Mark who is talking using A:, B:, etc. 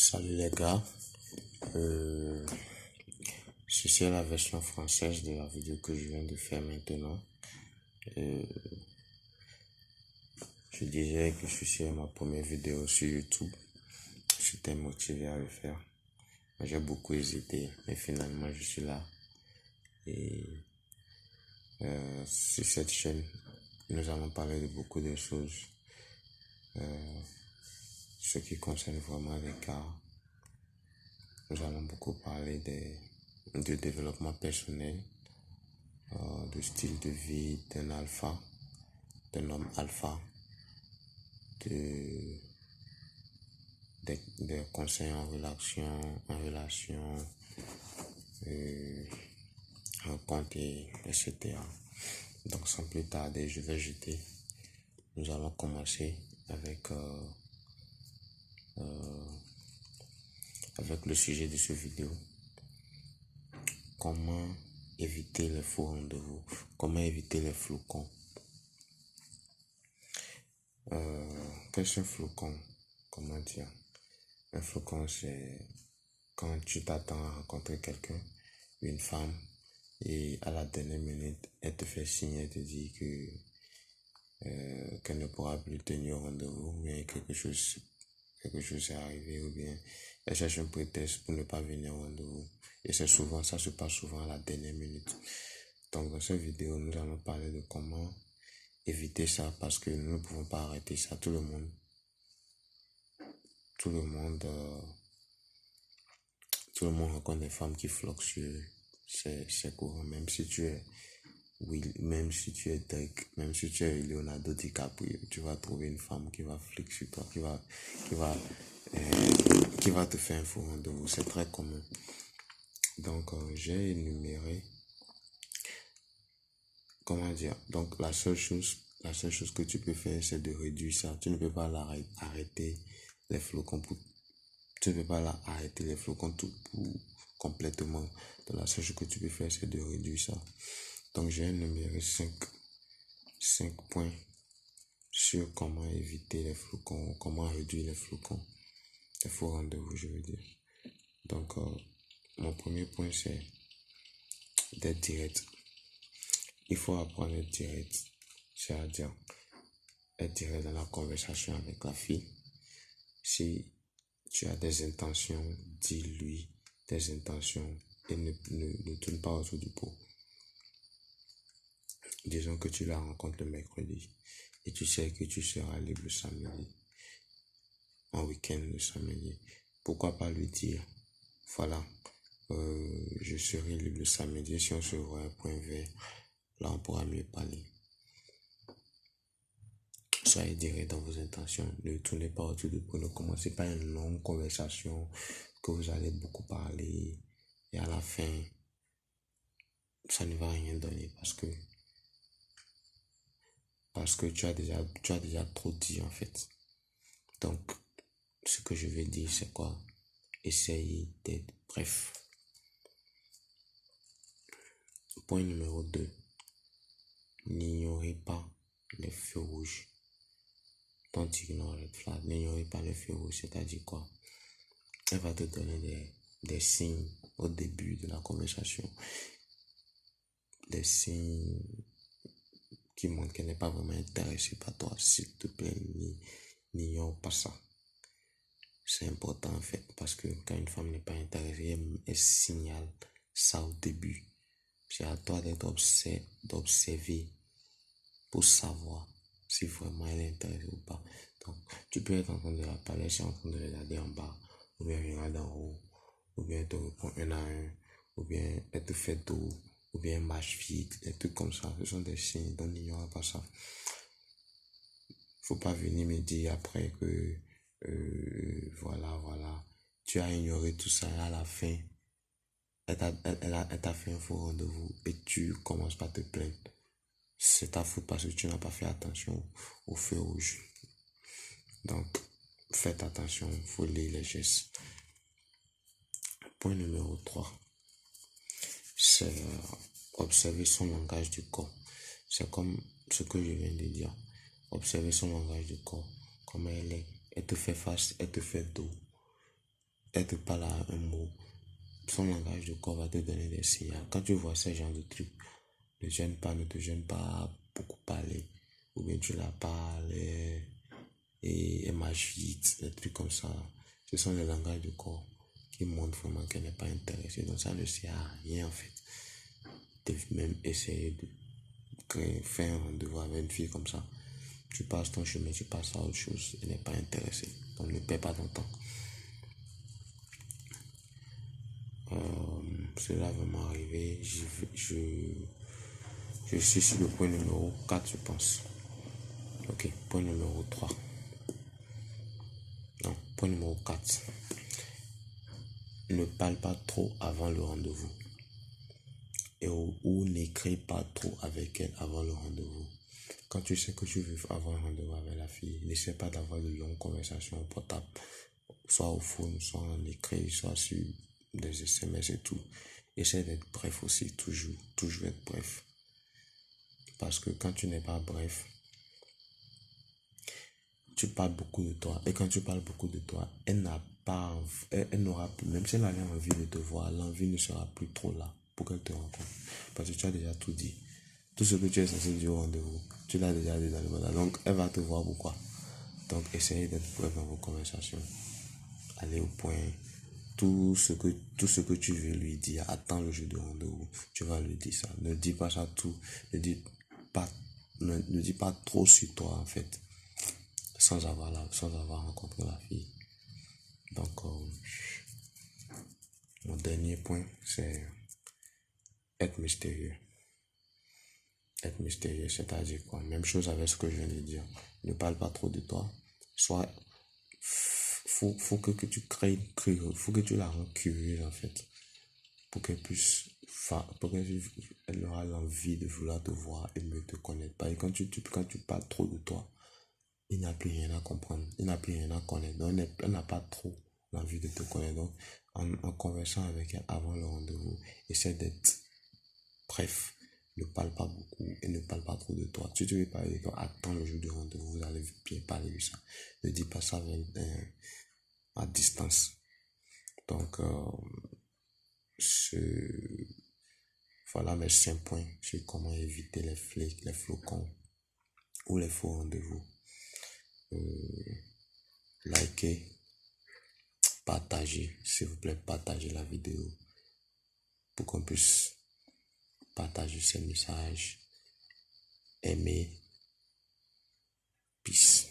A: Salut les gars, ceci est la version française de la vidéo que je viens de faire maintenant. Je disais que ceci est ma première vidéo sur YouTube. J'étais motivé à le faire. J'ai beaucoup hésité, mais finalement je suis là. Et sur cette chaîne, nous allons parler de beaucoup de choses. Ce qui concerne vraiment les cas. Nous allons beaucoup parler de développement personnel, de style de vie d'un alpha, d'un homme alpha, des conseils en relation, rencontre, etc. Donc sans plus tarder, je vais jeter. Nous allons commencer avec le sujet de cette vidéo. Comment éviter les faux rendez-vous? Comment éviter les flocons? Qu'est-ce qu'un flocon? Comment dire? Un flocon, c'est quand tu t'attends à rencontrer quelqu'un, une femme, et à la dernière minute, elle te fait signe, elle te dit qu'elle ne pourra plus tenir rendez-vous, ou bien quelque chose est arrivé, ou bien elle cherche un prétexte pour ne pas venir au rendez-vous. Et ça se passe souvent à la dernière minute. Donc dans cette vidéo, nous allons parler de comment éviter ça, parce que nous ne pouvons pas arrêter ça. Tout le monde rencontre des femmes qui floquent sur ces courants. Même si tu es Drake, même si tu es Leonardo DiCaprio, tu vas trouver une femme qui va fliquer sur toi, qui va te faire un faux rendez-vous. C'est très commun. Donc j'ai énuméré, comment dire, donc la seule chose que tu peux faire, c'est de réduire ça. Tu ne peux pas arrêter les flocons complètement. Donc la seule chose que tu peux faire, c'est de réduire ça. Donc j'ai énuméré 5 points sur comment éviter les flocons, comment réduire les flocons, les faux rendez-vous, je veux dire. Donc mon premier point, c'est d'être direct. Il faut apprendre à être direct, c'est-à-dire être direct dans la conversation avec la fille. Si tu as des intentions, dis-lui tes intentions et ne tourne pas autour du pot. Disons que tu la rencontres le mercredi et tu sais que tu seras libre le samedi, en week-end le samedi. Pourquoi pas lui dire, voilà, je serai libre le samedi, si on se voit un point vert, là on pourra mieux parler. Soyez direct dans vos intentions, ne tournez pas autour du pot, ne commencez pas une longue conversation que vous allez beaucoup parler et à la fin, ça ne va rien donner parce que tu as déjà trop dit en fait. Donc, ce que je vais dire, c'est quoi? Essayez d'être bref. Point numéro 2. N'ignorez pas les feux rouges. Don't ignore red flag. N'ignorez pas les feux rouges, c'est-à-dire quoi? Elle va te donner des signes au début de la conversation. Des signes qui montrent qu'elle n'est pas vraiment intéressée par toi. S'il te plaît, n'ignore pas ça. C'est important en fait, parce que quand une femme n'est pas intéressée, elle signale ça au début. C'est à toi d'observer pour savoir si vraiment elle est intéressée ou pas. Donc, tu peux être en train de la parler, elle est en train de regarder en bas, ou bien regarder en haut, ou bien elle te répond un à un, ou bien elle te fait dos, ou bien elle marche vite, des trucs comme ça. Ce sont des signes, donc n'ignore pas ça. Faut pas venir me dire après que voilà, tu as ignoré tout ça et à la fin, elle t'a fait un faux rendez-vous et tu commences par te plaindre. C'est ta faute parce que tu n'as pas fait attention au feu rouge. Donc, faites attention, il faut lire les gestes. Point numéro 3, c'est observer son langage du corps. C'est comme ce que je viens de dire. Observer son langage du corps. Comment elle est. Elle te fait face, elle te fait dos. elle te parle à un mot, son langage de corps va te donner des signaux. Quand tu vois ce genre de trucs, ne te gêne pas beaucoup parler. Ou bien tu la parles et elle m'agite, des trucs comme ça. Ce sont les langages de corps qui montrent vraiment qu'elle n'est pas intéressée. Donc ça ne sert à rien en fait. De même essayer de faire un rendez-vous avec une fille comme ça. Tu passes ton chemin, tu passes à autre chose. Elle n'est pas intéressée. Donc ne perds pas ton temps. Cela va vraiment arriver. Je suis sur le point numéro 4, je pense. Ok, point numéro 3. Non, point numéro 4. Ne parle pas trop avant le rendez-vous. Ou n'écris pas trop avec elle avant le rendez-vous. Quand tu sais que tu veux avoir un rendez-vous avec la fille, n'essaie pas d'avoir de longues conversations au portable, soit au phone, soit en écrit, soit sur des SMS et tout. Essaie d'être bref aussi, toujours être bref. Parce que quand tu n'es pas bref, tu parles beaucoup de toi. Et quand tu parles beaucoup de toi, elle n'aura plus, même si elle avait envie de te voir, l'envie ne sera plus trop là pour qu'elle te rencontre. Parce que tu as déjà tout dit. Tout ce que tu es censé dire au rendez-vous, tu l'as déjà dit dans le mandat. Donc, elle va te voir pourquoi. Donc, essayez d'être bref dans vos conversations. Allez au point. Tout ce que tu veux lui dire, attends le jour de rendez-vous. Tu vas lui dire ça. Ne dis pas ça tout. Ne dis pas trop sur toi, en fait. Sans avoir rencontré la fille. Donc, mon dernier point, c'est être mystérieux. Être mystérieux, c'est-à-dire quoi? Même chose avec ce que je viens de dire. Ne parle pas trop de toi. Soit, faut que tu crées une faut que tu la rends curieuse en fait. Pour qu'elle puisse, pour qu'elle aura l'envie de vouloir te voir et mieux te connaître. Parce que quand tu parles trop de toi, il n'a plus rien à comprendre. Il n'a plus rien à connaître. Donc, elle n'a pas trop l'envie de te connaître. Donc, en conversant avec elle avant le rendez-vous, essaie d'être bref. Ne parle pas beaucoup et ne parle pas trop de toi. Si tu veux parler de toi, attends le jour du rendez-vous, vous allez bien parler de ça. Ne dis pas ça à distance. Donc, voilà mes 5 points sur comment éviter les flocons ou les faux rendez-vous. Likez, partagez, s'il vous plaît, partagez la vidéo pour qu'on puisse partager ces messages. Aimez. Peace.